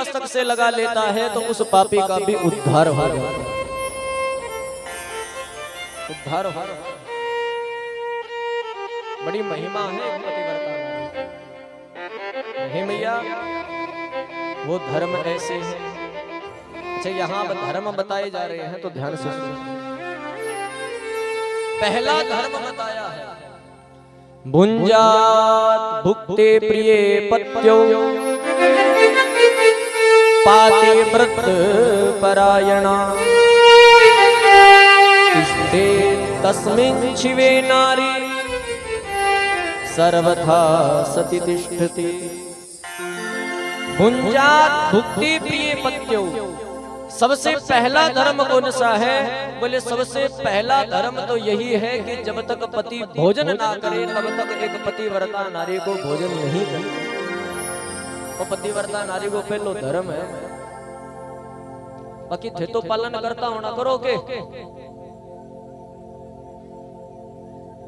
मस्तक से लगा लेता है तो उस पापी का भी उद्धार हो जाता है। उद्धार हो, बड़ी महिमा है पतिव्रता। हे मैया वो धर्म ऐसे है। अच्छा यहाँ धर्म बताए जा रहे हैं तो ध्यान से सुनो। पहला धर्म बताया है भुंजात भुक्ते प्रिय पत्यो पाते व्रत परायणा तिष्ठे तस्मिन् शिवे नारी सर्वथा सती तिष्ठति। भुंजात भुक्ति प्रिय पत्यो, सबसे पहला धर्म कौन सा है? बोले सबसे पहला धर्म तो यही है कि जब तक पति भोजन ना करे तब तक एक पतिव्रता नारी को भोजन नहीं करे। वो पतिव्रता नारी को पहलो धर्म है। बाकी थे तो पालन करता होना करोगे।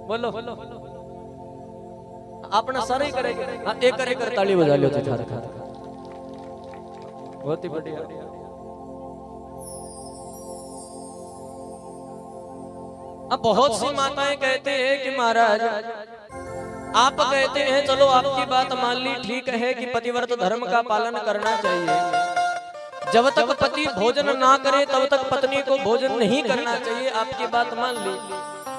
बोलो अपना सारे करेंगे। हाँ एक कर ताली बजा लो थार थार, बहुत ही बढ़िया। अब बहुत सी माताएं कहते हैं कि महाराज आप कहते हैं चलो आपकी बात मान ली, ठीक है कि पतिव्रत धर्म का पालन करना चाहिए। जब तक पति भोजन ना करे तब तक पत्नी को भोजन नहीं करना चाहिए, आपकी बात मान ली।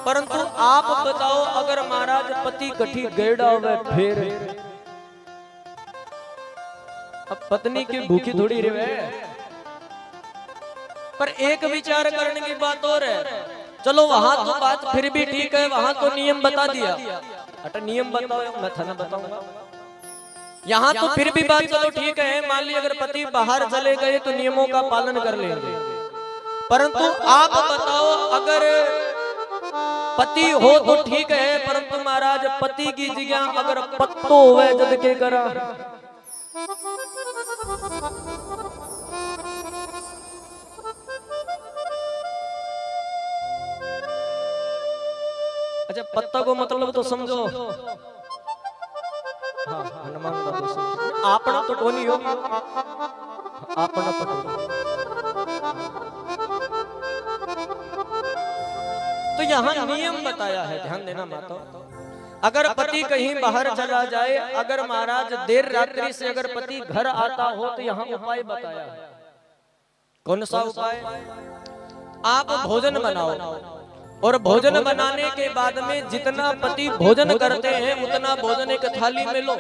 परंतु आप बताओ अगर महाराज पति कठी गेड़ा हुए फिर अब पत्नी की भूखी थोड़ी रहे। पर एक विचार करने की बात और है। चलो वहां तो बात फिर भी ठीक है, वहां तो नियम बता दिया। अटा नियम बताओ, मैं थाना बताऊंगा। यहाँ तो फिर भी बात चलो ठीक है, मान ली अगर पति बाहर चले गए तो नियमों का पालन कर लेंगे। परंतु आप बताओ अगर पति हो तो ठीक है, परंतु महाराज पति की जगह अगर पत्तो हुए जद के करा। अच्छा पत्ता को मतलब तो समझो। हाँ हनुमान दादा समझो। आपना तो कोनी हो, आपना तो तो यहाँ नियम बताया है, ध्यान देना माता। अगर पति कहीं बाहर चला जाए, अगर महाराज देर रात्रि से अगर पति घर आता हो तो यहाँ उपाय बताया है। कौन सा उपाय? आप भोजन बनाओ और भोजन बनाने के बाद में जितना पति भोजन करते हैं उतना भोजन एक थाली में लो,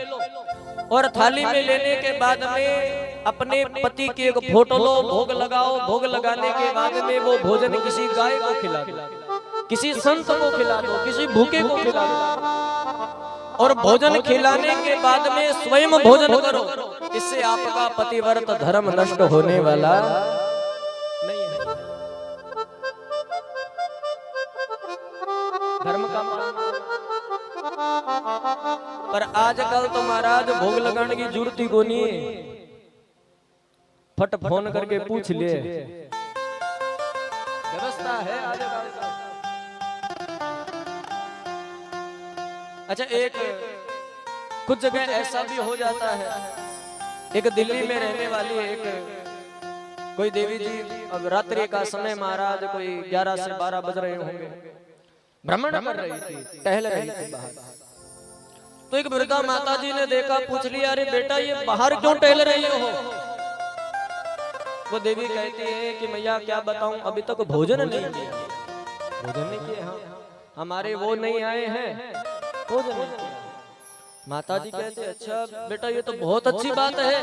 और थाली में लेने के बाद में अपने पति की एक फोटो लो, भोग लगाओ। भोग लगाने के बाद में वो भोजन किसी गाय को खिला दो, किसी संत को खिला दो, किसी भूखे को खिला दो। और भोजन खिलाने के बाद में स्वयं भोजन करो। इससे आपका पतिव्रत धर्म नष्ट होने वाला नहीं है। धर्म का पर आजकल तो महाराज भोग लगाने की जरूरत ही कोनी है। फट फोन करके पूछ ले, व्यवस्था है आजकल का। अच्छा एक कुछ जगह ऐसा भी हो जाता है। एक दिल्ली में रहने वाली एक कोई देवी जी, अब रात्रि का समय महाराज कोई 11 से 12 बज रहे होंगे, भ्रमण कर रही थी, टहल रही थी बाहर। तो एक वृद्धा माता जी ने देखा, पूछ लिया अरे बेटा ये बाहर क्यों टहल रही हो? वो देवी कहती है कि मैया क्या बताऊं, अभी तक भोजन नहीं किया। भोजन नहीं किया, हाँ हमारे वो नहीं आए हैं, भोजन नहीं किया। माता जी कहते अच्छा बेटा ये तो बहुत अच्छी बात है,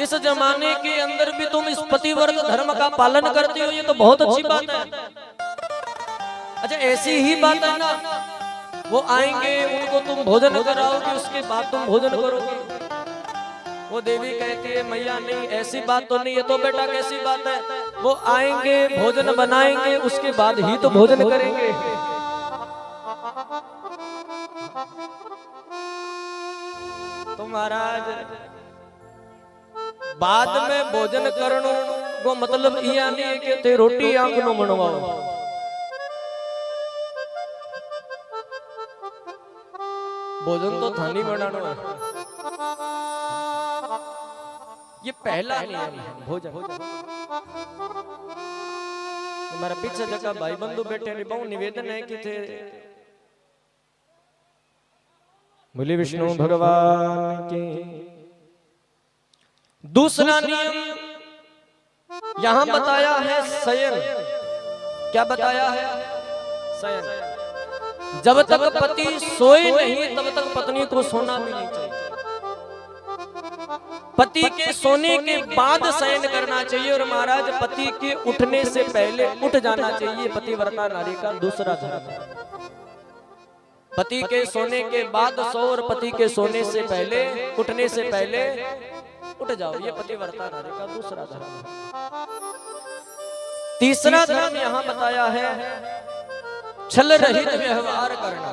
इस जमाने के अंदर भी तुम इस पतिव्रत धर्म का पालन करती हो, ये तो बहुत अच्छी बात है। अच्छा ऐसी ही बात है ना, वो आएंगे उनको तुम भोजन कराओगे, उसके बाद तुम भोजन करोगे। वो देवी कहती है मैया नहीं ऐसी बात तो नहीं है। तो बेटा कैसी बात है? वो आएंगे भोजन बनाएंगे उसके बाद ही तो भोजन करेंगे। तो महाराज बाद में भोजन करनो को मतलब ये नहीं है कि ते रोटी आंख नो बनवाओ। भोजन तो थानी बनाना है। ये पहला नियम है भोजन। हमारा पीछे जगह भाई बंधु बैठे ने बहु निवेदन है कि थे बोले विष्णु भगवान की। दूसरा नियम यहां बताया है शयन। क्या बताया है? शयन। जब तक पति सोए नहीं तब तक पत्नी को सोना भी नहीं चाहिए। पति के सोने के बाद शयन करना चाहिए और महाराज पति के उठने से पहले उठ जाना चाहिए। पतिव्रता नारी का दूसरा धर्म है। पति के सोने के बाद सो और पति के सोने से पहले उठने से पहले उठ जाओ, ये पतिव्रता नारी का दूसरा धर्म है। तीसरा धर्म यहां बताया है छल रहित व्यवहार करना।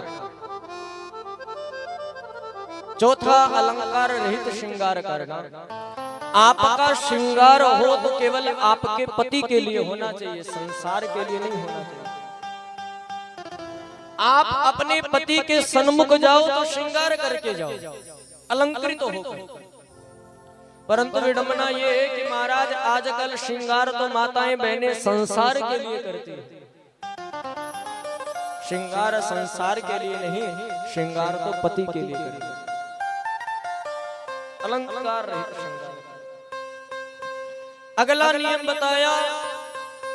चौथा अलंकार रहित श्रृंगार करना। आपका श्रृंगार हो तो केवल आपके पति के लिए होना चाहिए, संसार के लिए नहीं होना चाहिए। आप अपने पति के सन्मुख जाओ तो श्रृंगार करके जाओ, अलंकृत तो होकर। परंतु विडंबना ये है कि महाराज आजकल श्रृंगार तो माताएं बहनें संसार के लिए करती है। श्रृंगार संसार के लिए नहीं, श्रृंगार तो पति के लिए करती है। अलंकार रहित श्रृंगार। अगला नियम बताया,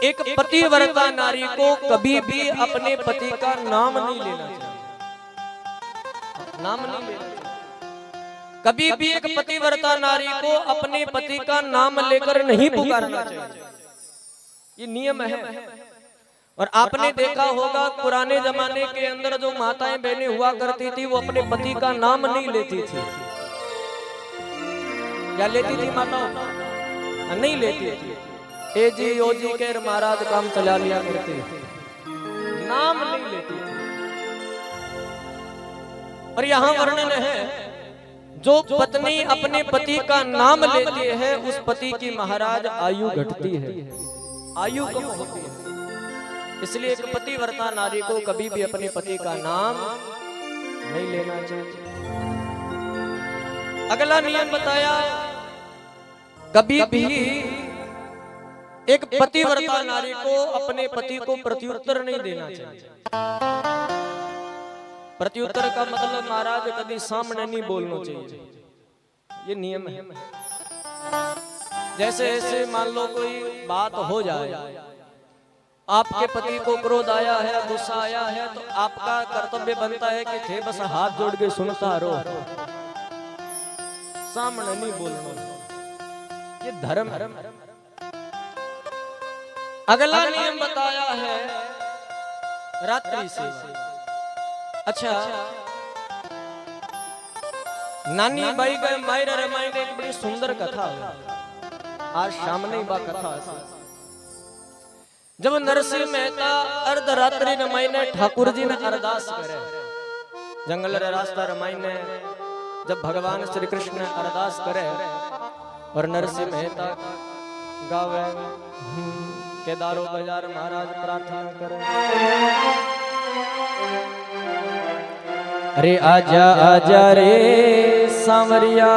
एक पतिव्रता नारी को कभी भी अपने पति का नाम नहीं लेना चाहिए। नाम नहीं लेना चाहिए। कभी भी एक पतिव्रता नारी को अपने पति का नाम लेकर नहीं पुकारना चाहिए। ये नियम है। और आपने देखा होगा पुराने जमाने के अंदर जो माताएं बहनें हुआ करती थी वो अपने पति का नाम नहीं लेती थी। क्या लेती थी माता? नहीं लेती थी। ए जी ओ जी के महाराज काम चला लिया करते, नाम नहीं लेती थी। और यहाँ वर्णन है, जो पत्नी अपने पति का नाम लेती है उस पति की महाराज आयु घटती है, आयु कम होती है। इसलिए एक पतिव्रता नारी को कभी भी अपने पति का नाम नहीं लेना चाहिए। अगला नियम बताया, कभी भी एक पतिव्रता नारी को अपने पति को प्रत्युत्तर नहीं देना चाहिए। प्रत्युत्तर का मतलब महाराज कभी सामने नहीं बोलना चाहिए, ये नियम है। जैसे ऐसे मान लो कोई बात हो जाए, आपके पति को क्रोध आया है, गुस्सा आया है, तो आपका कर्तव्य बनता है कि थे बस हाथ जोड़ के सुनता रहो, सामने नहीं बोलना, ये धर्म है। अगला नियम बताया है रात्रि सेवा। अच्छा, नानी बाई का मायरा रामायण एक बड़ी सुंदर कथा है। आज सामने बा कथा है। जब नरसिंह मेहता अर्धरात्रि रामायण ठाकुर जी ने अरदास करे, जंगल रे रास्ता रामायण जब भगवान श्री कृष्ण अरदास करे और नरसिंह मेहता गावे, केदारो बाजार महाराज प्रार्थना करे, अरे आजा आजा रे सांवरिया,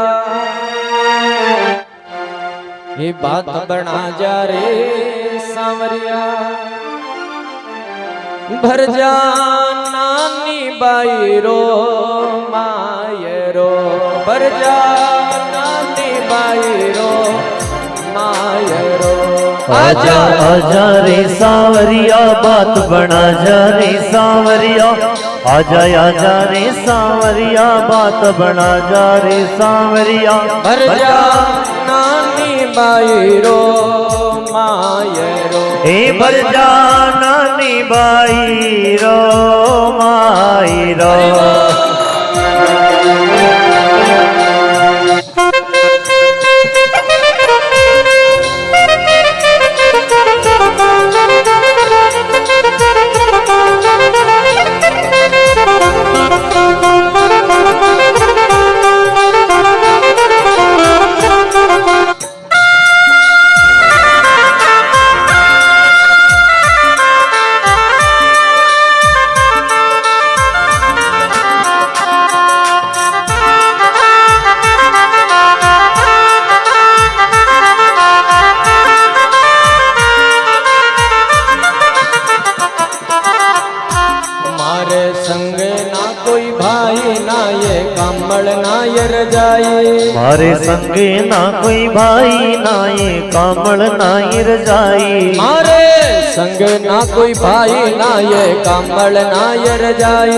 ये बात बना जा रे सांवरिया, भर जा नानी बाई रो मायरो, भर जा नानी बाई रो मायरो। आजा आजा रे सांवरिया, बात बना जा रे सांवरिया, आजा आजा रे सांवरिया, बात बना जा रे सांवरिया, भर जा नानी बाई रो मायरो, हे भर जा नानी बाई रो मायरो। अरे संगे ना कोई भाई ना ये कामल ना ये रजाई, मारे संग ना कोई भाई ना ये कामल ना ये रजाई,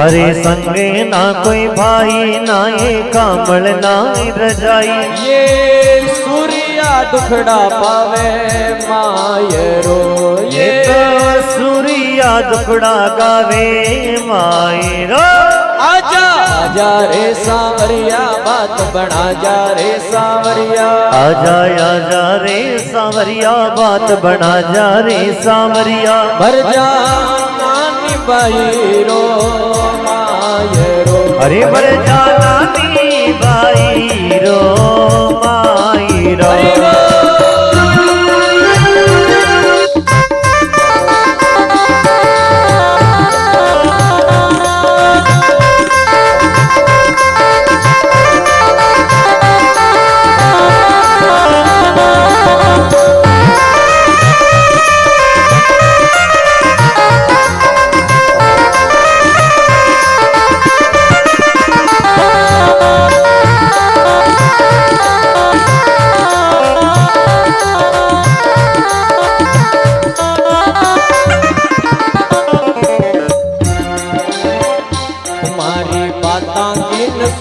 अरे संगे ना कोई भाई ना ये कामल ना ये रजाई, ये सूर्या दुखड़ा पावे मायरो, ये तो सूर्या दुखड़ा गावे मायरो। आजा आजा रे सांवरिया बात बना जा रे सांवरिया, आजा आजा रे सांवरिया बात बना जा रे सांवरिया, भर जा नानी बाई रो मायरो, अरे भर जा नानी बाई रो मायरो।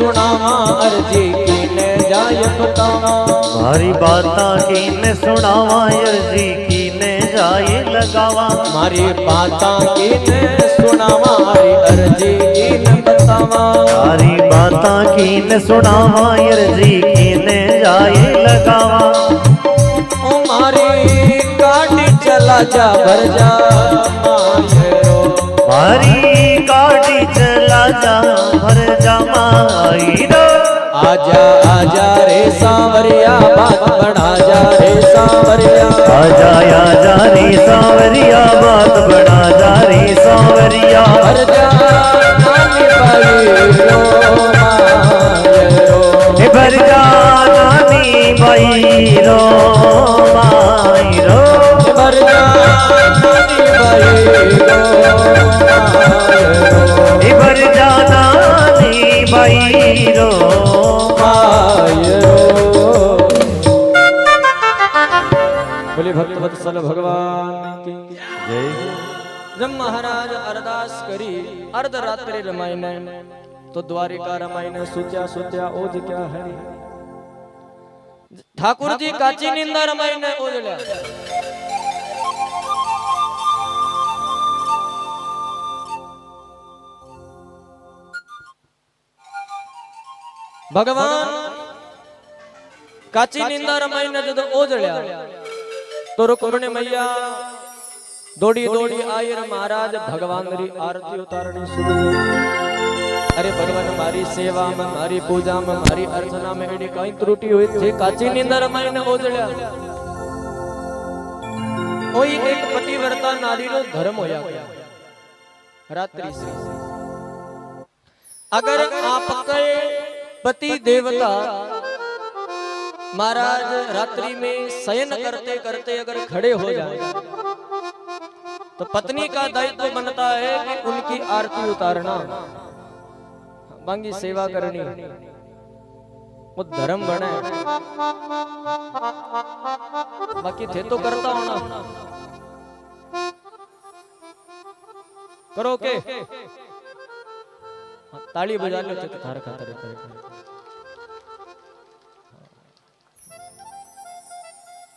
सुनावा अर्जी कीने जाय बतावा, मारी बाता कीने सुनावा अर्जी कीने जाए लगावा, मारी बाता कीने सुनावा अर्जी कीने बतावा, मारी बाता कीने सुनावा अर्जी कीने जाए लगावा, ओ मारी गाड़ी चला जा भर जा मायरो, मारी गाड़ी चला जा भर जा मायरो। आजा आजा रे सांवरिया बात बना जा रे सांवरिया, आजा आजा रे सांवरिया बात बना जा रे सांवरिया, भर जा नानी बाई रो मायरो, भर जा नानी बाई रो मायरो, भर जा नानी बाई रो मायरो, भर जा नानी बाई रो मायरो। बोले भक्त वत्सल भगवान की जय। जब महाराज अरदास करी अर्धरात्रि रमायने तो द्वारिका रमायने सुत्या सुत्या ओज क्या है, ठाकुर जी काची निंदा रमायने ओजल्या, भगवान काची निंदा रमायने जब ओजल्या तो रुक्मिणी मैया दौड़ी दौड़ी आई और महाराज भगवान री आरती उतारनी शुरू की। अरे भगवान मारी सेवा में मारी पूजा में मारी अर्चना में एडी कई त्रुटि हुई थी, काची निंदा रमायने ओजल्या। कोई एक पतिव्रता नारी रो धर्म होया गया रात्रि से, अगर आपके पति देवता महाराज रात्रि में शयन करते करते अगर खड़े हो जाए तो पत्नी का दायित्व बनता है कि उनकी आरती उतारना, बाकी सेवा करनी, वो धर्म बने। बाकी थे तो करता होना, करो के ताली बजा लो तो थार खातर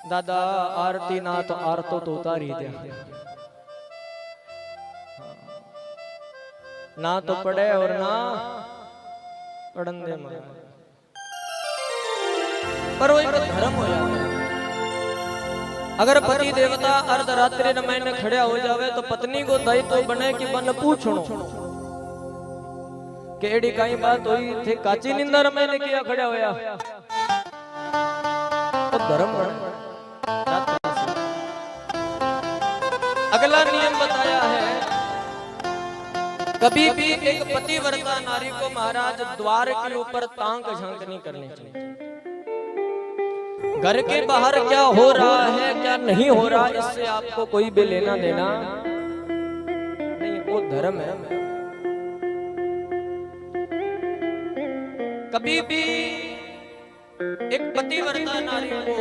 दादा आरती ना तो आरतो तो उतारी दे, ना तो पड़े और ना पढ़न दे, पर वो एक धर्म हो जाए। अगर पति देवता अर्धरात्रि रमायने खड़े हो जावे तो पत्नी को दायित्व बने कि बन पूछनो कि एडी कई बात हुई थे, काची निंदा रमायने किया खड़ा होया, तो धर्म बने। अगला नियम बताया है, कभी भी एक पतिव्रता नारी को महाराज द्वार के ऊपर तांग झांक नहीं करनी चाहिए। घर के बाहर क्या हो रहा है क्या नहीं हो रहा इससे आपको कोई भी लेना देना नहीं, वो धर्म है। कभी भी एक पतिव्रता नारी को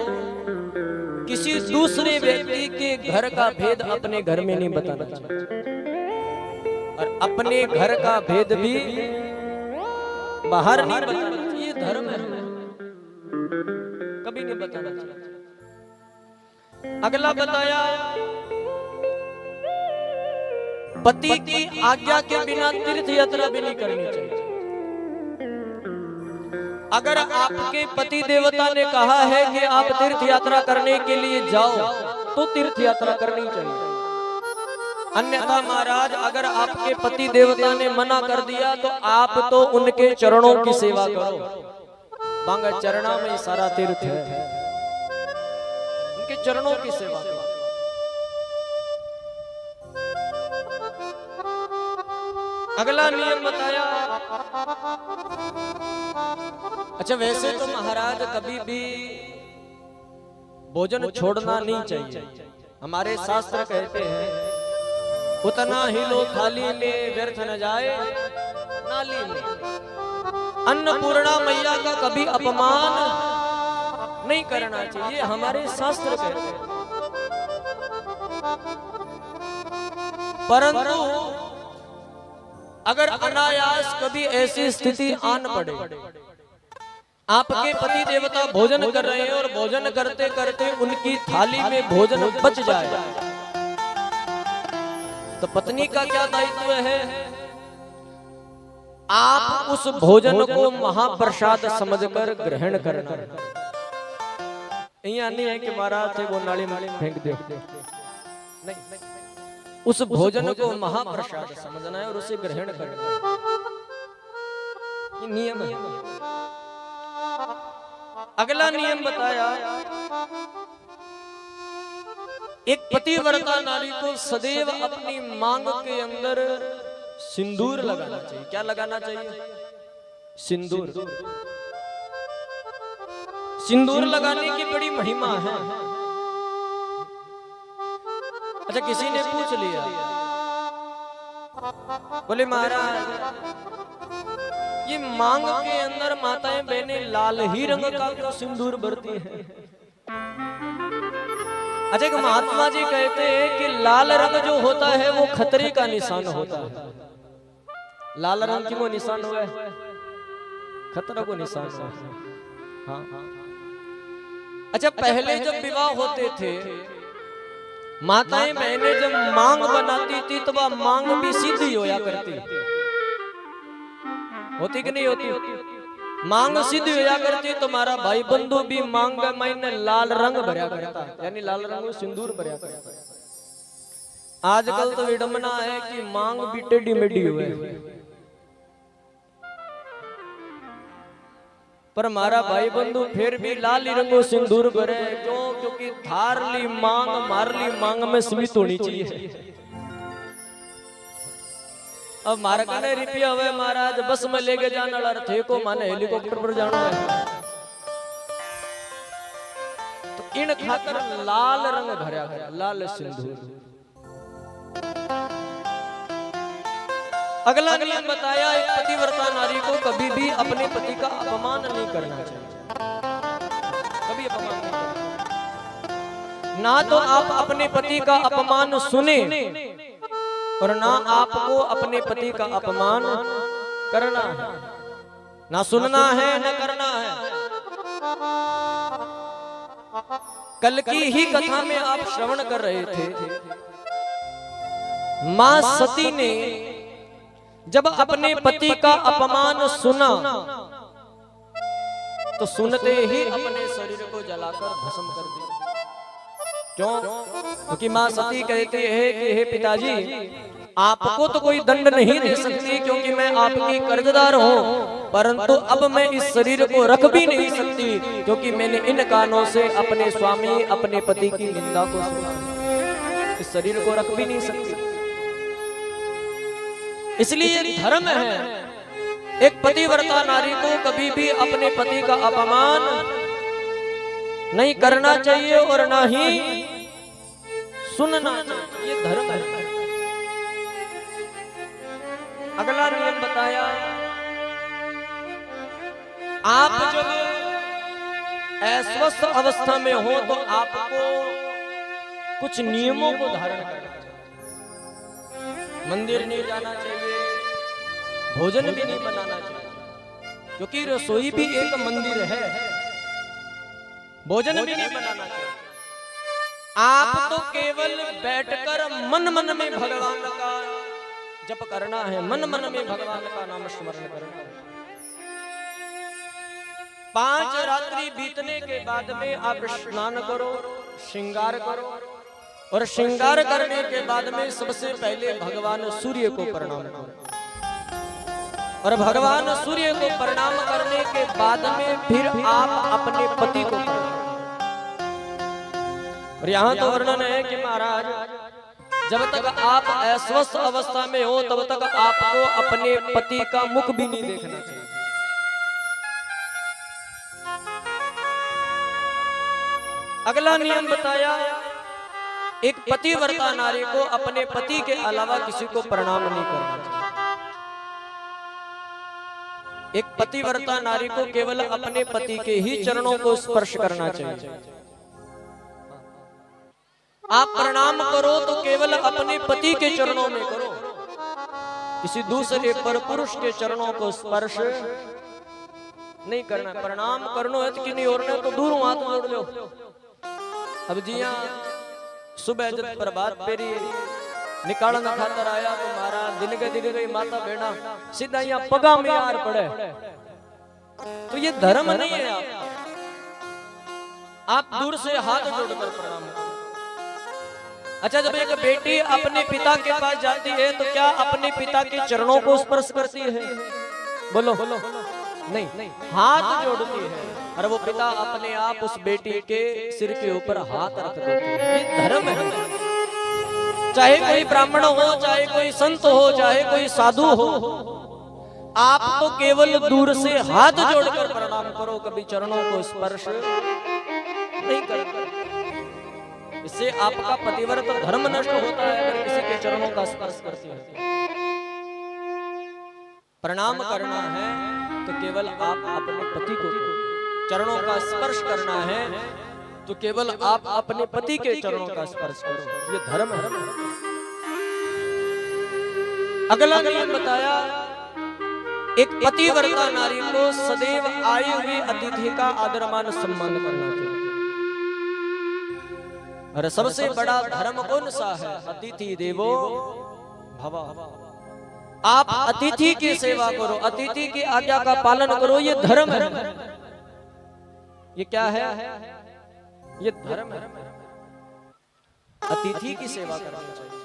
किसी दूसरे व्यक्ति के घर का भेद अपने घर में नहीं बताना चाहिए और अपने घर का भेद भी बाहर नहीं बताना चाहिए। ये धर्म है, कभी नहीं बताना चाहिए। अगला बताया, पति की आज्ञा के बिना तीर्थ यात्रा भी नहीं करनी चाहिए। अगर आपके पति देवता ने कहा है कि आप तीर्थ यात्रा करने के लिए जाओ तो तीर्थ यात्रा करनी चाहिए। अन्यथा महाराज अगर आपके पति देवता ने मना कर दिया तो आप तो उनके चरणों की सेवा करो। बांगा चरणा में सारा तीर्थ है, उनके चरणों की सेवा करो। अगला नियम बताया, अच्छा वैसे तो महाराज कभी भी भोजन छोड़ना नहीं चाहिए। हमारे शास्त्र कहते हैं उतना ही लो थाली में व्यर्थ न जाए नाली में। अन्नपूर्णा मैया का कभी अपमान नहीं करना चाहिए, हमारे शास्त्र कहते हैं। परंतु अगर अनायास कभी ऐसी स्थिति आन पड़े, आपके पति देवता भोजन कर रहे हैं और भोजन करते करते उनकी थाली में भोजन बच जाए तो पत्नी का क्या दायित्व है? आप उस भोजन को महाप्रसाद समझकर ग्रहण करना। यहाँ नहीं है कि महाराज थे वो नाली में फेंक दे, नहीं, उस भोजन को महाप्रसाद समझना है और उसे ग्रहण करना है। ये नियम है। अगला नियम बताया, एक पतिव्रता नारी को सदैव अपनी मांग के अंदर सिंदूर लगाना चाहिए। क्या लगाना चाहिए? सिंदूर। सिंदूर लगाने की बड़ी महिमा है। अच्छा किसी ने पूछ लिया, बोले महाराज ये मांग के अंदर माताएं बहनें लाल ही रंग का क्यों सिंदूर भरती हैं? अच्छा एक महात्मा जी कहते हैं कि लाल रंग जो होता है वो खतरे का निशान होता है। लाल रंग की वो निशान हुआ है, खतरा को निशान हुआ है। हाँ। अच्छा पहले जब विवाह होते थे माताएं बहनें जब मांग बनाती थी तो वह मांग भी सिद्ध होया करती, होती कि नहीं होती? मांग सिद्ध होया करती। तुम्हारा भाई बंधु भी मांग मैंने लाल रंग भरा करता है, यानी लाल रंग में सिंदूर भरा करता है। आजकल तो विडंबना है कि मांग भी टेढ़ी मेढ़ी हुए, पर हमारा भाई बंधु फिर भी लाल रंगो सिंदूर भरे। क्यों? क्योंकि धारली मांग मारली मांग में सीमित होनी चाहिए। अब मारा कने रुपया हुए महाराज बस में लेके जाने वाला थे को माने हेलीकॉप्टर पर जाना है तो इन खातर लाल रंग भरा गया, लाल सिंदूर। अगला नियम बताया, एक पतिव्रता नारी को कभी भी अपने पति का अपमान नहीं करना चाहिए। कभी अपमान नहीं करना। ना तो आप अपने पति का अपमान सुने और ना आपको अपने पति का अपमान करना है। ना सुनना है ना करना है। कल की ही कथा में आप श्रवण कर रहे थे, मां सती ने जब अपने पति का अपमान सुना तो सुनते ही अपने शरीर को जलाकर भस्म कर दिया। क्यों? क्योंकि मां सती कहते हैं कि हे पिताजी आपको तो कोई दंड नहीं दे सकती क्योंकि मैं आपकी कर्जदार हूँ, परंतु अब मैं इस शरीर को रख भी नहीं सकती क्योंकि मैंने इन कानों से अपने स्वामी अपने पति की निंदा को सुना। इस शरीर को रख भी नहीं सकती। इसलिए धर्म है एक पतिव्रता नारी को कभी भी अपने पति का अपमान नहीं करना चाहिए और ना ही सुनना चाहिए। ये धर्म है। अगला नियम बताया, आप जब अस्वस्थ अवस्था में हो तो आपको कुछ नियमों को धारण करना चाहिए। मंदिर नहीं जाना चाहिए, भोजन भी नहीं बनाना चाहिए, क्योंकि रसोई भी एक मंदिर है। भोजन भी नहीं बनाना चाहिए। आप तो केवल बैठकर मन मन में भगवान का जप करना है, मन मन में भगवान का नाम स्मरण करना है। 5 रात्रि बीतने के बाद में आप स्नान करो, श्रृंगार करो, और श्रृंगार करने के बाद में सबसे पहले भगवान सूर्य को प्रणाम करो, और भगवान सूर्य को प्रणाम करने के बाद में फिर आप अपने पति को प्रणाम। और यहाँ तो वर्णन है कि महाराज जब तक आप अस्वस्थ अवस्था में हो तब तक आपको अपने पति का मुख भी नहीं देखना चाहिए। अगला नियम बताया, एक पतिव्रता नारी को अपने पति के अलावा किसी को प्रणाम नहीं करना चाहिए। एक पतिव्रता नारी को केवल अपने पति के ही चरणों को स्पर्श करना चाहिए। आप प्रणाम करो तो केवल अपने पति के चरणों में करो, किसी दूसरे पर पुरुष के चरणों को स्पर्श नहीं करना। प्रणाम करनो है कि नहीं और तो दूर हाथ जोड़ लो। अब जिया सुबह जब प्रभात फेरी निकालन खातर आया तो मारा दिन के दिन गई माता बेड़ा सीधा यहाँ पगा में यार पड़े, तो ये धर्म नहीं है। आप दूर से हाथ जोड़कर प्रणाम करो। अच्छा, जब एक बेटी अपने पिता के पास जाती है तो क्या अपने पिता के चरणों को स्पर्श करती है? बोलो नहीं, हाथ जोड़ती है, और वो पिता अपने आप उस बेटी के सिर के ऊपर हाथ रख देते हैं। ये धर्म है। चाहे कोई ब्राह्मण हो, चाहे कोई संत हो, चाहे कोई साधु हो, आप तो केवल दूर से हाथ जोड़कर प्रणाम करो, कभी चरणों को स्पर्श नहीं करो। इससे आपका पतिव्रत धर्म नष्ट होता है अगर किसी के चरणों का स्पर्श करती है। प्रणाम करना है तो केवल आप अपने पति को, चरणों का स्पर्श करना है तो केवल आप अपने पति के चरणों का स्पर्श करो, ये धर्म है। अगला नियम बताया, एक पतिव्रता नारी को सदैव आए हुए अतिथि का आदर मान सम्मान करना चाहिए। और सबसे बड़ा धर्म कौन सा है? अतिथि देवो भव। आप अतिथि की सेवा करो, अतिथि की आज्ञा का पालन करो, ये धर्म है। ये क्या है? ये धर्म है। अतिथि की सेवा करनी चाहिए।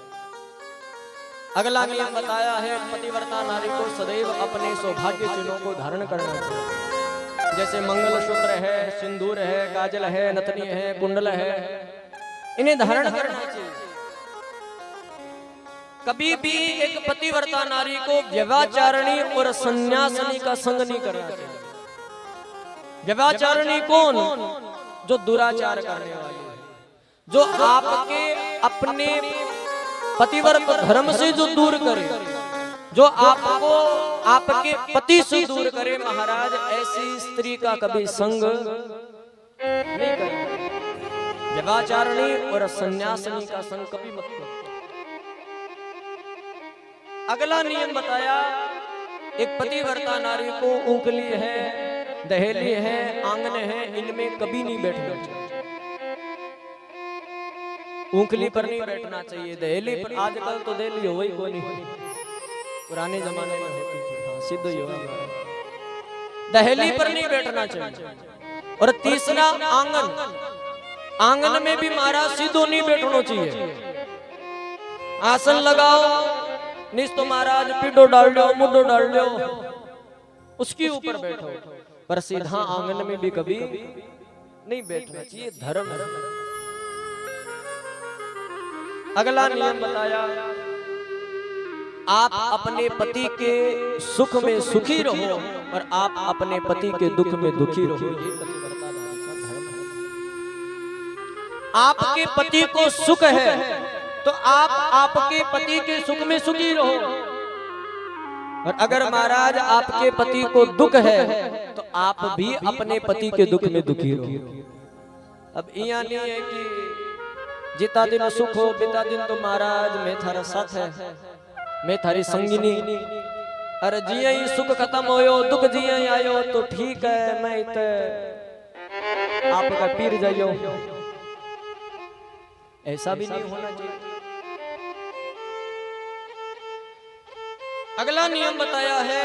अगला नियम बताया है, पतिव्रता नारी को सदैव अपने सौभाग्य चिन्हों को धारण करना चाहिए। जैसे मंगलसूत्र है, सिंदूर है, काजल है, नथनी है, कुंडल है, इन्हें धारण करना चाहिए। कभी भी एक पतिव्रता नारी को व्यभिचारिणी और सन्यासिनी का संग नहीं करना चाहिए। व्यभिचारिणी कौन? जो दुराचार करने वाली है, जो आपके अपने पतिव्रत धर्म से जो दूर करे, जो आपको आपके पति से दूर करे। महाराज, ऐसी स्त्री का कभी संग नहीं करें। व्यभिचारिणी और सन्यासिनी का संग कभी मत करो। अगला नियम बताया, एक पतिव्रता नारी को ऊंकली है, दहेली है, आंगन है, इनमें कभी नहीं बैठना चाहिए। ऊंकली पर नहीं बैठना चाहिए, दहेली पर। आजकल तो दहेली हो ही कोई नहीं, पुराने जमाने में होती थी। हाँ, सिद्ध ही हो। दहेली पर नहीं बैठना चाहिए। और तीसरा, आंगन। आंगन में भी महाराज सीधो नहीं बैठना चाहिए। आसन लगाओ, निस तो महाराज पीढ़ो डाल दो, मुद्दो डाल दो, उसके ऊपर बैठो, पर सीधा आंगन में भी कभी नहीं बैठना चाहिए। धर्म है। अगला नियम बताया, आप अपने पति के सुख में सुखी रहो और आप अपने पति के दुख में दुखी रहो। ये पतिव्रता नारी का धर्म है। आपके पति को सुख है तो आप आपके पति के सुख में सुखी रहो, और अगर महाराज आपके पति को दुख है तो आप भी अपने पति के दुख में दुखी रहो। अब यहाँ नहीं है कि जिता दिन सुख हो बिता दिन तो महाराज मैं थारा साथ है, मैं थारी संगिनी। अरे जिया ही सुख खत्म होयो दुख जिया ही आयो तो ठीक है, मैं इते आपका पीर जाइयो। ऐसा भी नहीं होना चाहिए। अगला नियम बताया है,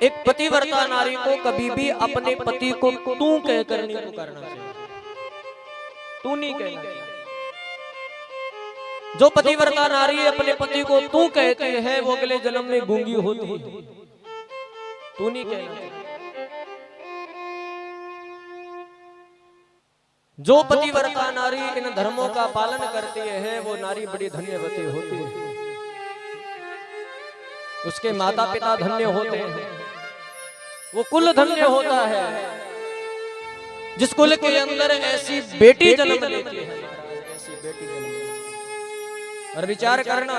एक पतिव्रता नारी को कभी भी अपने पति को तू कहकर नहीं पुकारना चाहिए, तू नहीं कहना चाहिए। जो पतिव्रता नारी अपने पति को तू कहती है वो अगले जन्म में गूंगी होती है, तू नहीं कहना चाहिए। जो पतिव्रता नारी इन धर्मों का पालन करती है वो नारी बड़ी धन्यवती होती है, उसके माता पिता धन्य होते हैं, वो कुल धन्य होता है जिस कुल के अंदर ऐसी बेटी जन्म लेती है, ऐसी बेटी जन्म लेती है। और विचार करना,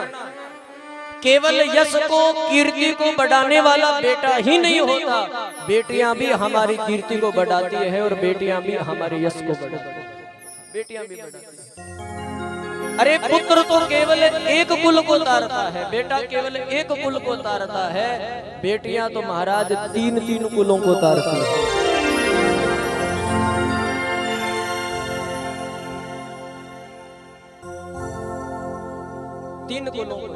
केवल यश को कीर्ति को बढ़ाने वाला बेटा ही नहीं होता, बेटियां भी हमारी कीर्ति को बढ़ाती है और बेटियां भी हमारे यश को बढ़ाती है, बेटियां भी बढ़ाती है। अरे पुत्र तो केवल एक कुल को तारता है, बेटा केवल एक कुल को तारता है, बेटियां तो महाराज तीन तीन कुलों को तारती है। तीन कुलों को।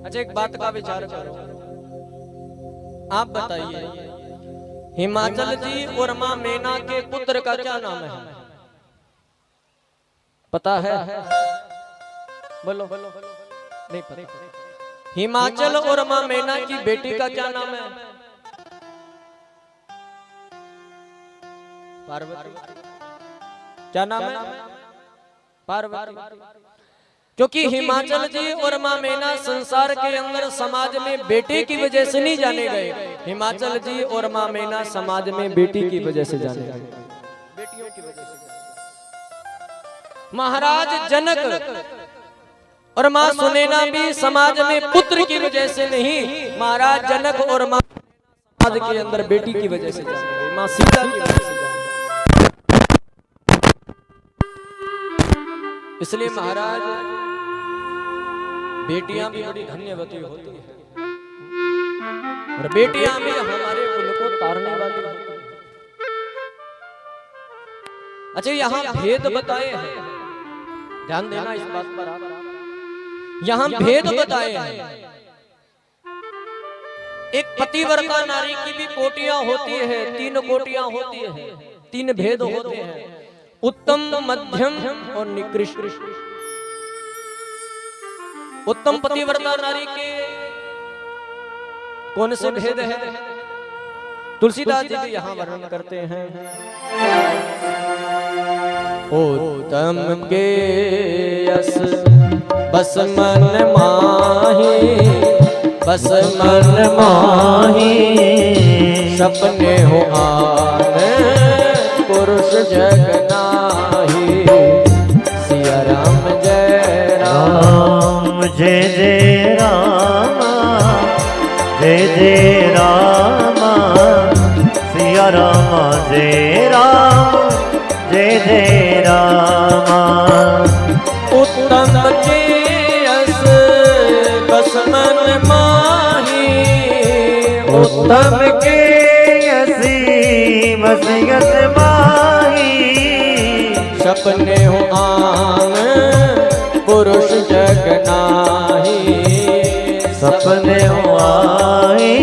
अच्छा एक बात का विचार करो, आप बताइए हिमाचल जी और मां मैना के पुत्र का क्या नाम है? पता है? बोलो बोलो नहीं पता। हिमाचल और मां मैना की बेटी का क्या नाम है? पार्वती। क्या नाम है? पार्वती। क्योंकि हिमाचल जी और मां मैना संसार के अंदर समाज में बेटे की वजह से नहीं जाने गए, हिमाचल जी और मां मैना समाज में बेटी की वजह से जाने गए, बेटियों की वजह से। महाराज जनक और मां सुनैना भी समाज में पुत्र की वजह से नहीं, महाराज जनक और मां समाज के अंदर बेटी की वजह से जाने गए, मां सीता की वजह से जाने गए। इसलिए महाराज बेटियां भी बड़ी धन्यवती होती है और बेटियां भी हमारे कुल को तारने वाली होती है। अच्छा यहाँ भेद बताए हैं, ध्यान देना इस बात पर आप। यहाँ भेद बताए हैं, एक पतिव्रता नारी की भी कोटियां होती है, तीन कोटियां होती है, तीन भेद होते हैं, उत्तम मध्यम और निकृष्ट। उत्तम पतिव्रता नारी के कौन से भेद है? तुलसीदास जी भी यहाँ वर्णन करते हैं। उत्तम के यस बस मन माही, बस मन माही, सपने हो आन पुरुष जग नाही। सिया राम जय राम, जय जय राम, जय जय राम, सिया राम जय राम, जय जय राम। उत्तम के यस बस मन माही, उत्तम के यसी बसियत माही, सपने हो आन पुरुष जग नाही। सपने हो आई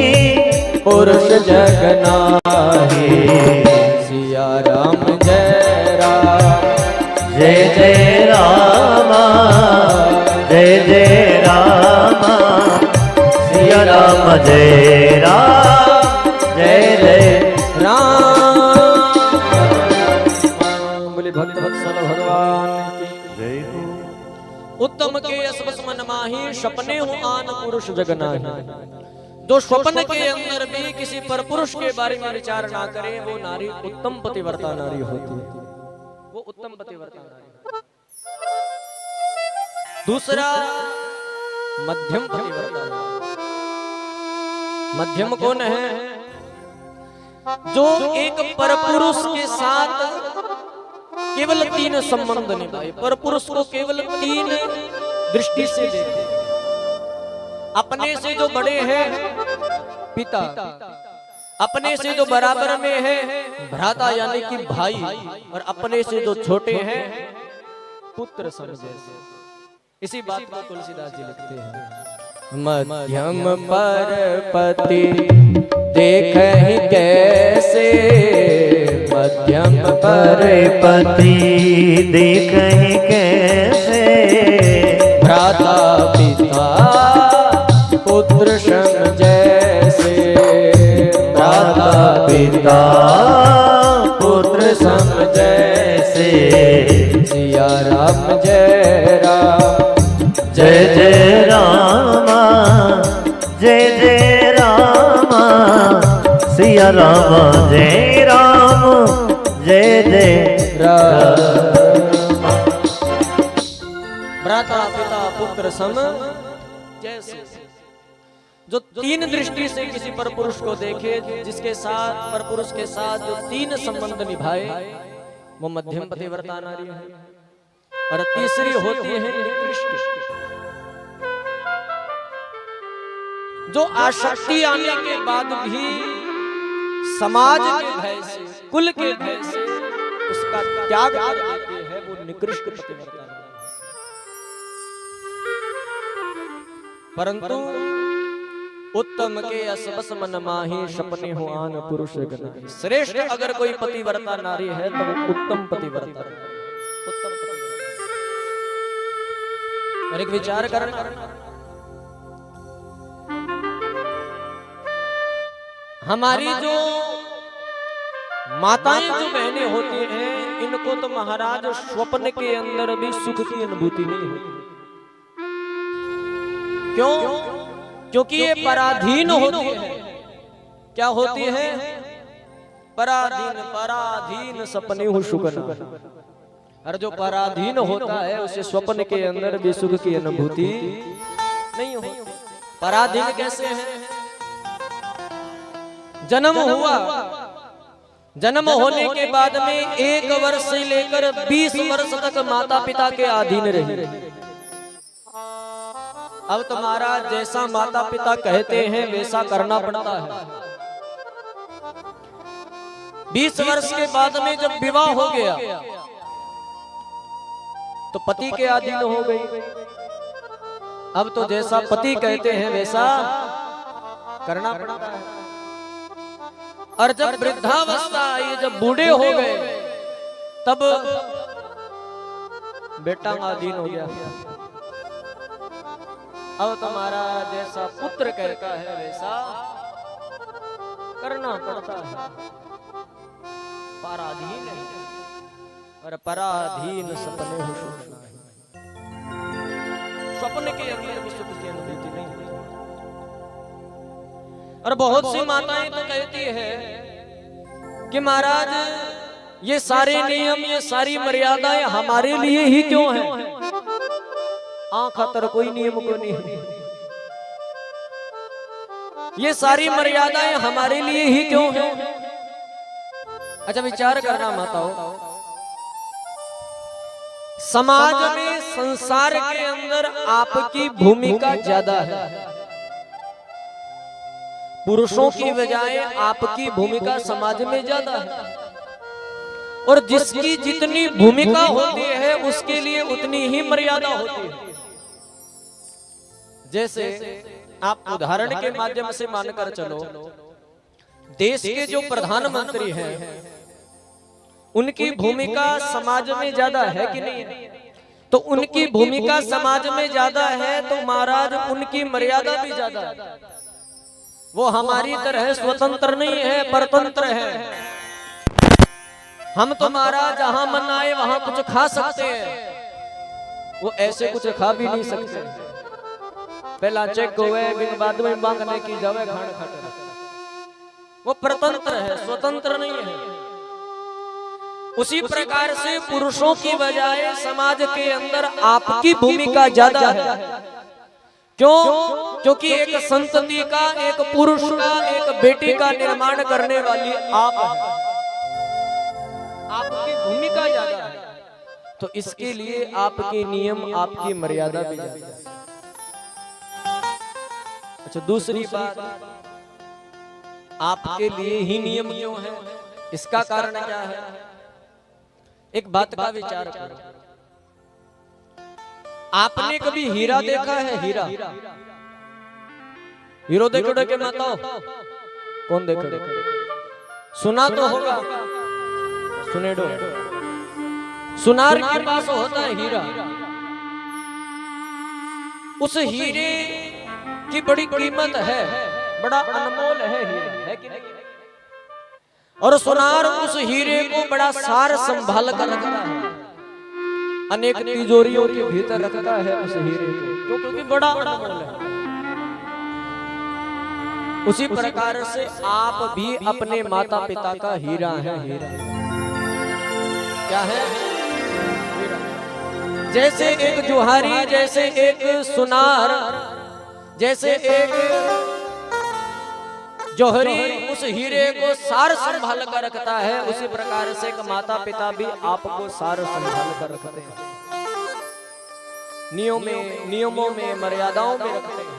पुरुष जग नाही। सिया राम जय राम, जय जय राम, जय जय राम, सिया राम जय राम, जय जय राम। बोले भक्त वत्सल भगवान की जय हो। उत्तम के यस बस मन माही, सपने हो आन पुरुष जग नाही। जो स्वप्न के अंदर भी किसी पर पुरुष के बारे में विचार ना करे वो नारी उत्तम पतिव्रता नारी होती है, वो उत्तम पतिव्रता नारी। दूसरा मध्यम पतिव्रता नारी। मध्यम कौन है? जो एक परपुरुष के साथ केवल 3 संबंध निभाए, परपुरुष को केवल 3 दृष्टि से देखे। अपने से जो बड़े हैं पिता, अपने से जो बराबर में है भ्राता यानी कि भाई, और अपने से जो छोटे हैं पुत्र समझे। इसी बात को तुलसीदास जी लिखते हैं, मध्यम परपति देखहि कैसे, मध्यम परपति देखहि कैसे, भ्राता पिता पुत्र सम जैसे, भ्राता पिता पुत्र सम जैसे, सिया राम जय राम, जय जय राम, जय जय राम, सिया राम जय राम, जय जय राम। भ्राता पिता पुत्र सम जैसे। जो 3 दृष्टि से किसी परपुरुष को देखे, जिसके साथ परपुरुष के साथ जो 3 संबंध निभाए, वो मध्यम पतिव्रता नारी है। और तीसरी होती है निकृष्ट, जो आसक्ति आने के बाद भी समाज के भय से, कुल के भय से उसका त्याग कर देते हैं, वो निकृष्ट पतिव्रता नारी है। परंतु उत्तम के असबस मन माही, सपने हो आन पुरुष गनाही। श्रेष्ठ अगर कोई पतिव्रता नारी है तो वो उत्तम पतिव्रता, उत्तम पतिव्रता। और एक विचार करना, हमारी जो माताएं जो बहनें होती हैं, इनको तो महाराज स्वप्न के अंदर भी सुख की अनुभूति नहीं होती। क्यों? क्योंकि ये पराधीन होती है। क्या होती है? पराधीन, पराधीन सपने हो सुगना। और जो पराधीन होता है उसे स्वप्न के अंदर भी सुख की अनुभूति नहीं होती। पराधीन कैसे है? जन्म हुआ, जन्म होने के बाद में 1 वर्ष से लेकर 20 वर्ष तक माता पिता के अधीन रही। अब तुम्हारा जैसा माता पिता कहते हैं वैसा करना पड़ता है। 20 वर्ष के बाद में जब विवाह हो गया तो पति के अधीन हो गई। अब तो जैसा पति कहते हैं वैसा करना पड़ता है। और जब वृद्धावस्था आई, जब बूढ़े हो गए, तब बेटा अधीन हो गया। अब तुम्हारा जैसा पुत्र कहता है वैसा करना पड़ता है। पराधीन है और पराधीन सपने हो सुखना है। स्वप्न के अंदर भी सुख की अनुभूति नहीं होती। और बहुत सी माताएं तो कहती है कि महाराज ये सारे नियम, ये सारी मर्यादाएं हमारे लिए ही क्यों हैं? खातर कोई नियम को नहीं है। ये सारी मर्यादाएं हमारे लिए ही क्यों हैं? अच्छा विचार करना माताओं, समाज में, संसार के अंदर आपकी भूमिका ज्यादा है। पुरुषों की बजाय आपकी भूमिका समाज में ज्यादा है। और जिसकी जितनी भूमिका होती है उसके लिए उतनी ही मर्यादा होती है। जैसे आप उदाहरण के माध्यम से मानकर चलो, देश के जो प्रधानमंत्री हैं उनकी भूमिका समाज में ज्यादा है कि नहीं? तो उनकी भूमिका समाज में ज्यादा है तो महाराज उनकी मर्यादा भी ज्यादा है। वो हमारी तरह स्वतंत्र नहीं है, परतंत्र है। हम तो महाराज जहां मन आए वहां कुछ खा सकते हैं, वो ऐसे कुछ खा भी नहीं सकते। पहला चेक हुए बिन बाद में मांगने की जावे खान खाते। वो परतंत्र है, स्वतंत्र नहीं है। उसी प्रकार से पुरुषों की बजाय समाज के अंदर आपकी भूमिका ज्यादा है। क्यों? क्योंकि एक संतति का, एक पुरुष का, एक बेटी का निर्माण करने वाली आप है, आपकी भूमिका ज्यादा है, तो इसके लिए आपके नियम, आपकी मर्यादा भी ज्यादा है। अच्छा, दूसरी बात, आपके लिए ही नियम क्यों है? इसका कारण क्या है? एक बात का विचार करो। आपने कभी हीरा देखा है? हीरा, हीरो देखोगे के माताओ? कौन देखोगे? सुना तो होगा, सुने दो। सुनार के पास होता है हीरा, उस हीरे की बड़ी कीमत है, बड़ा अनमोल है हीरा, है कि नहीं? और सुनार उस हीरे को बड़ा सार संभाल कर रखता है, अनेक तिजोरियों के भीतर रखता है उस हीरे को, क्योंकि बड़ा अनमोल है। उसी प्रकार से आप भी अपने माता पिता का हीरा है। हीरा क्या है? हीरा। जैसे एक जुहारी, जैसे एक सुनार, जैसे एक जौहरी उस हीरे को सार संभाल कर रखता है, उसी प्रकार से एक माता पिता भी आपको सार संभाल कर रखते हैं, नियमों में, मर्यादाओं में रखते हैं।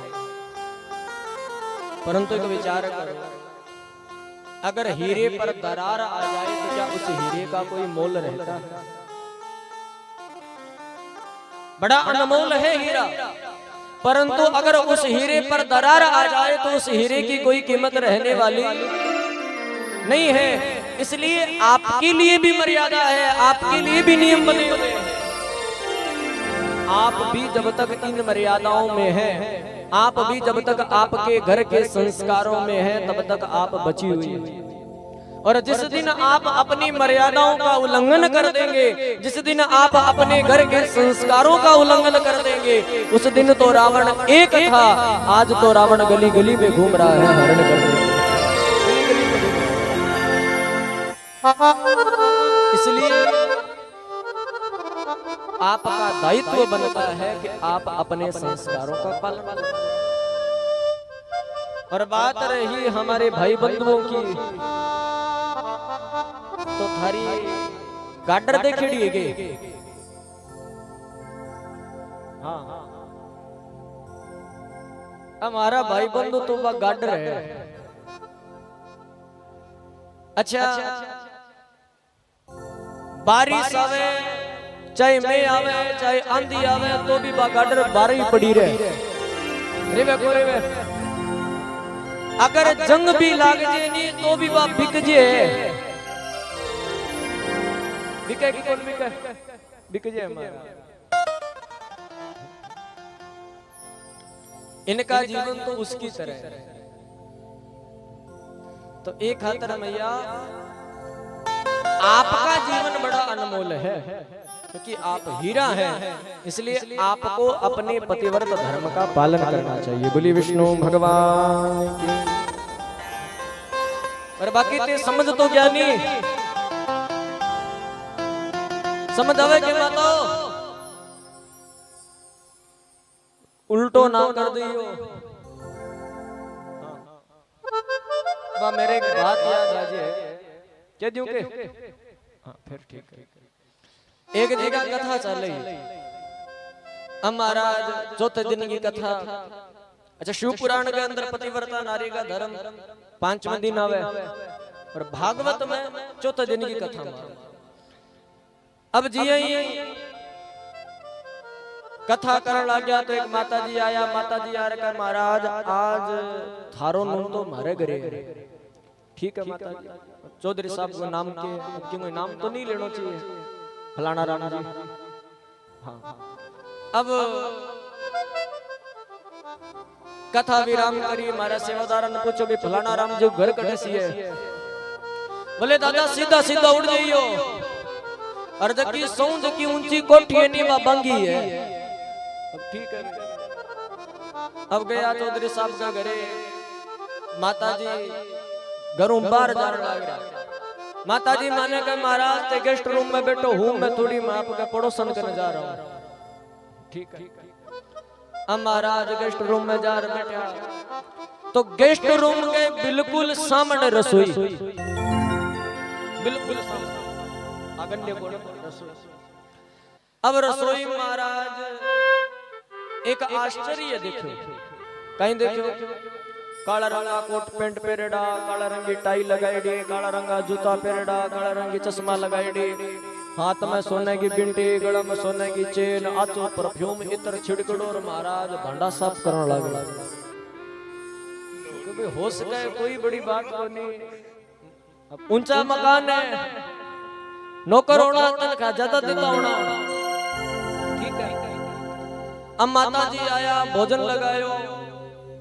परंतु एक विचार करो, अगर हीरे पर दरार आ जाए तो क्या उस हीरे का कोई मोल रहता है? बड़ा अनमोल है हीरा, परंतु अगर उस हीरे पर दरार आ जाए तो उस हीरे की कोई कीमत रहने वाली नहीं है। इसलिए आपके लिए भी मर्यादा है, आपके लिए भी नियम बने हुए हैं। आप भी जब तक इन मर्यादाओं में हैं, आप भी जब तक आपके घर के संस्कारों में हैं, तब तक आप बची हुई हैं। और जिस दिन आप अपनी मर्यादाओं का उल्लंघन कर देंगे, जिस दिन आप अपने घर के संस्कारों का उल्लंघन कर देंगे, उस दिन तो रावण एक था, आज तो रावण गली गली में घूम रहा है हरण करने। इसलिए आपका दायित्व बनता है कि आप अपने संस्कारों का पालन करें। और बात रही हमारे भाई बंधुओं की, तो थारी गाडर देखिए गे। हाँ, हमारा भाई बंधु तो वह गाडर है। अच्छा, बारिश आवे, चाहे मैं आवे, चाहे आंधी आवे, तो भी वह गाडर बाहर ही पड़ी रहे। रे अगर जंग भी लाग जे नहीं तो भी वह बिक जे। बिके कि कौन बिके? बिक जे हमारा। इनका जीवन तो उसकी तरह है। तो एक खातर मैया, आपका जीवन बड़ा अनमोल है, क्योंकि आप हीरा हैं। इसलिए आपको अपने पतिव्रत धर्म का पालन करना चाहिए। बोली विष्णु भगवान की। पर बाकी ते समझ तो ज्ञानी, समझ आवे के मातो उल्टो ना कर दियो। बा मेरे एक बात याद आ जाए, क्या दूं के? हाँ, फिर ठीक है। एक जगह कथा चल रही, अब महाराज चौथे दिन की कथा। अच्छा, शिव पुराण के अंदर पतिव्रता नारी का धर्म 5वें दिन आवे, और भागवत में चौथे दिन की कथा में। अब जी कथा करने लग गया तो एक माता जी आया। माता जी आ रखा, महाराज आज थारो नून तो मारे घरे। ठीक है माता जी, चौधरी साहब को नाम के कोई नाम तो नहीं लेना चाहिए, फलाना राम जी। हाँ, अब कथा विराम करी। हमारा सेवादार ने पूछो भी फलाना राम जी घर कटे सी है? बोले दादा सीधा सीधा उड़ जाइयो, अर्ज की सौंज की ऊंची कोठी नीवा बांगी है। अब ठीक है, अब गया चौधरी साहब का घरे। माता जी घरों बाहर जाने लग रहा। माता जी माने कहा महाराज ते गेस्ट रूम में बैठो हूं, मैं थोड़ी मैं आपके पड़ोसन करने जा रहा हूं। ठीक है, अब महाराज गेस्ट रूम में जा रहे बैठा, तो गेस्ट रूम के बिल्कुल सामने रसोई, बिल्कुल सामने आगन्य कोने पर रसोई। अब रसोई महाराज एक आश्चर्य देखो, कहीं देखो काला रंगा कोट पैंट पहरेड़ा, काला रंगी टाई लगाईडी, काला रंगा जूता पहरेड़ा, काला रंगी चश्मा लगाईडी, हाथ में सोने की बिंटी, गला में सोने की चेन, आचो परफ्यूम इतर छिड़कड़ो और महाराज भांडा साफ करने लगा। क्योंकि हो सके कोई बड़ी बात तो नहीं, ऊंचा मकान है, नौकर होना, तनख्वाह ज्यादा देता होना, ठीक है। अब माता जी आया, भोजन लगायो,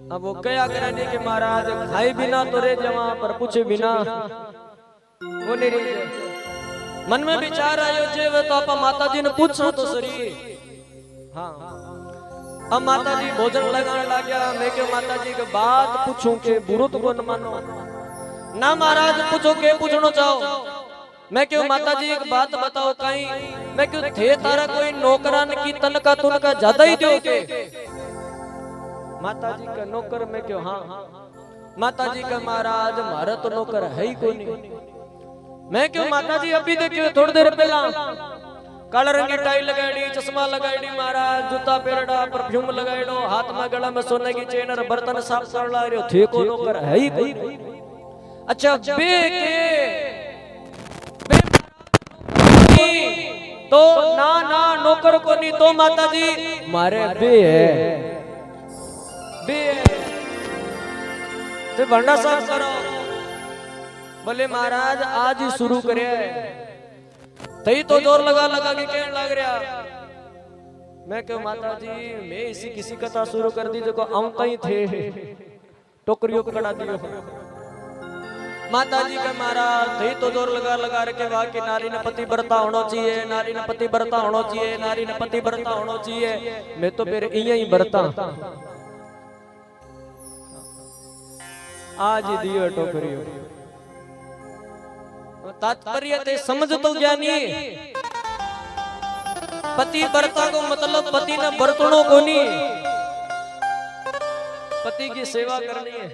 अब वो क्या करेंगे कि महाराज खाए बिना तो रे जमा पर पूछे बिना वो नहीं रही। मन में विचार आयो जे वे तो आप माता जी ने पूछा तो सही। हाँ, अब माता जी भोजन लगाने लग गया। मैं क्यों माता जी की बात पूछूं के बुरो तो न मानो ना, महाराज पूछो के पूछना चाहो। मैं क्यों माता जी एक बात बताओ, कहीं मैं क्यों थे तारा कोई नौकरान की तनख्वाह तुनका ज्यादा ही दोगे? माता जी का नौकर मैं क्यों? हाँ, माता जी का महाराज मारा तो नौकर है ही कोई नहीं। मैं क्यों माता जी अभी देखियो थोड़ी देर पहला काला रंगी टाई लगाईडी, चश्मा लगाईडी, महाराज जूता पहरेड़ा, परफ्यूम लगाईडो, हाथ में गला में सोने की चेन और बर्तन साफ कर ला रहे थे को नौकर है ही कोई। अच्छा बे के तो ना ना नौकर को नहीं तो माता जी मारे बे है, बे तो भंडा साफ करो। बोले महाराज आज ही शुरू करे, तई तो जोर लगा लगा के कहने लग रहा। मैं क्यों माता जी मैं इसी किसी कथा शुरू कर दी जो आऊंता ही थे, टोकरियों पकड़ा दियो। माता जी का महाराज तई तो जोर लगा लगा के वाह कि नारी ने पति बरता होना चाहिए, नारी ने पति बरता होना चाहिए, नारी ने पति बरता होना चाहिए। मैं तो फिर इया ही बरता आज ही दियो टोकरियों। तात्पर्य ते समझ तो ज्ञानी, पति बरता को मतलब पति ने बरतनों को नहीं, पति की सेवा करनी है।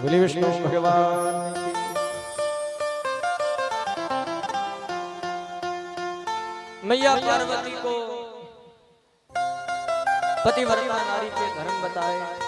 बोले विष्णु भगवान की। मैया पार्वती को पतिव्रता नारी के धर्म बताए।